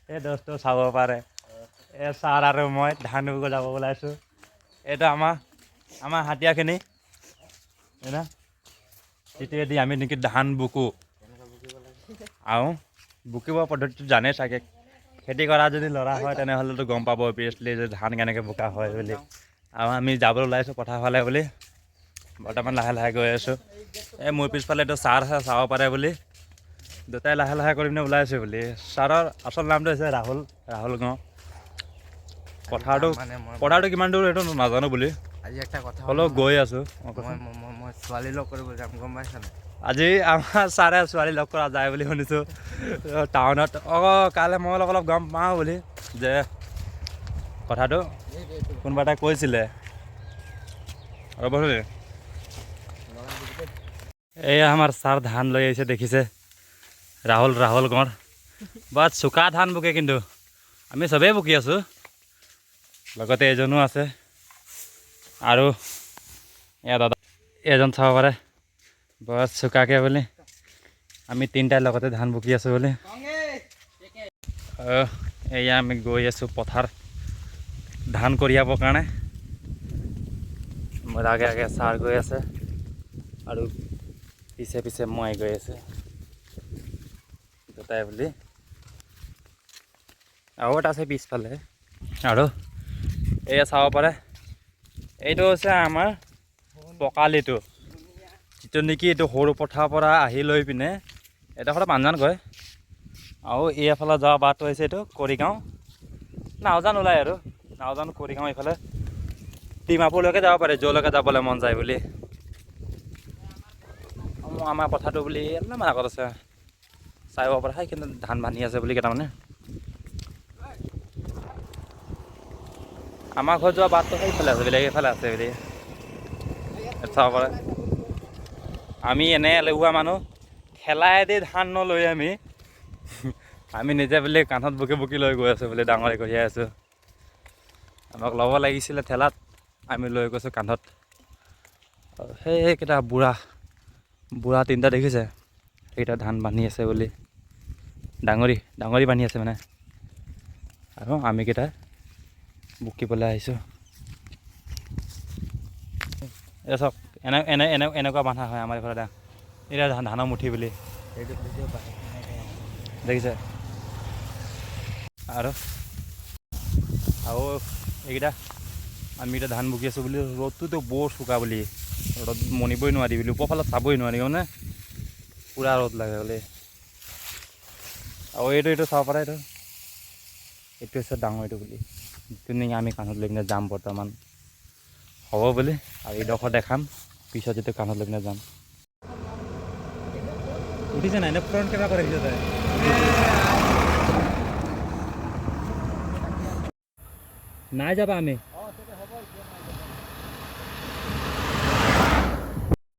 এই দোস্ত চাব পাৰে এই ছাৰ আৰু মই ধান ৰুব যাব ওলাইছোঁ এইটো আমাৰ হাতীয়াখিনি না তেতিয়াদি আমি নেকি ধান বুকো আৰু বুকিব পদ্ধতিটো জানে চাগে খেতি কৰা যদি ল'ৰা হয় তেনেহ'লেতো গম পাব অভিয়াছলি যে ধান কেনেকৈ বোকা হয় বুলি আৰু আমি যাবলৈ ওলাইছোঁ পথাৰ ফালে বুলি বৰ্তমান লাহে লাহে গৈ আছোঁ এই মোৰ পিছফালে এইটো ছাৰ আছে চাব পাৰে বুলি দুটাই লাহে লাহে কৰি পিনে ওলাইছোঁ বুলি ছাৰৰ আচল নামটো হৈছে ৰাহুল গাঁও পথাৰটো কিমান দূৰ সেইটো নাজানো বুলি আজি একটা কথা হ'লেও গৈ আছোঁ মই ছোৱালী লগ কৰিব যাম গম পাইছানে আজি আমাৰ ছাৰে ছোৱালী লগ কৰা যায় বুলি শুনিছোঁ টাউনত কাইলৈ মই অলপ গম পাওঁ বুলি যে কথাটো কোনোবা এটা কৈছিলে ৰ'ব এয়া আমাৰ ছাৰ ধান লৈ আহিছে দেখিছে ৰাহুল গাঁৱৰ বৰ চোকা ধান বুকে কিন্তু আমি চবেই বুকি আছোঁ লগতে এজনো আছে আৰু এয়া দাদা এজন চাব পাৰে বৰ চোকাকৈ বুলি আমি তিনিটাই লগতে ধান বুকি আছোঁ বুলি এয়া আমি গৈ আছোঁ পথাৰ ধান কঢ়িয়াবৰ কাৰণে মোৰ আগে আগে ছাৰ গৈ আছে আৰু পিছে পিছে মই গৈ আছোঁ দুটাই বুলি আৰু এটা আছে পিছফালে আৰু এয়া চাব পাৰে এইটো হৈছে আমাৰ পকালিটো যিটো নেকি এইটো সৰু পথাৰৰ পৰা আহি লৈ পিনে এডোখৰ পাঞ্জান কয় আৰু এইফালে যোৱা বাটটো হৈছে এইটো কৰিগাঁও নাওজান ওলায় আৰু নাওজান কৰিগাঁও এইফালে ডিমাপুৰলৈকে যাব পাৰে য'লৈকে যাবলৈ মন যায় বুলি আমাৰ পথাৰটো বুলি অলপমান আগত আছে চাব পৰা হয় কিন্তু ধান বান্ধি আছে বুলি কেইটামানে আমাৰ ঘৰত যোৱা বাটটো সেইফালে আছে বেলেগ এইফালে আছে বুলি চাব পাৰে আমি এনে এলেহুৱা মানুহ ঠেলাইদি ধান নলৈ আমি নিজে বুলি কান্ধত বুকি লৈ গৈ আছোঁ বুলি ডাঙৰে কঢ়িয়াই আছোঁ আমাক ল'ব লাগিছিলে ঠেলাত আমি লৈ গৈছোঁ কান্ধত সেইকেইটা বুঢ়া তিনিটা দেখিছে সেইকেইটা ধান বান্ধি আছে বুলি ডাঙৰি বান্ধি আছে মানে আৰু আমিকেইটা বুকিবলৈ আহিছোঁ এই চাওক এনেকুৱা বন্ধা হয় আমাৰ এইফালে এতিয়া ধানৰ মুঠি বুলি দেখিছে আৰু এইকেইটা আমি এতিয়া ধান বুকি আছোঁ বুলি ৰ'দটোতো বৰ চোকা বুলি ৰ'দ মনিবই নোৱাৰি বুলি ওপৰফালে চাবই নোৱাৰি মানে পূৰা ৰ'দ লাগে বুলি আৰু এইটো চাব পাৰে এইটো হৈছে ডাঙৰটো বুলি যিটো নেকি আমি কাণত লৈ কিনে যাম বৰ্তমান হ'ব বুলি আৰু এইডোখৰ দেখাম পিছত যিটো কাণত লৈ কিনে যাম উঠিছে নাই এনে ফ্ৰণ্ট কেমেৰা কৰি ৰাখিছে নাই যাবা আমি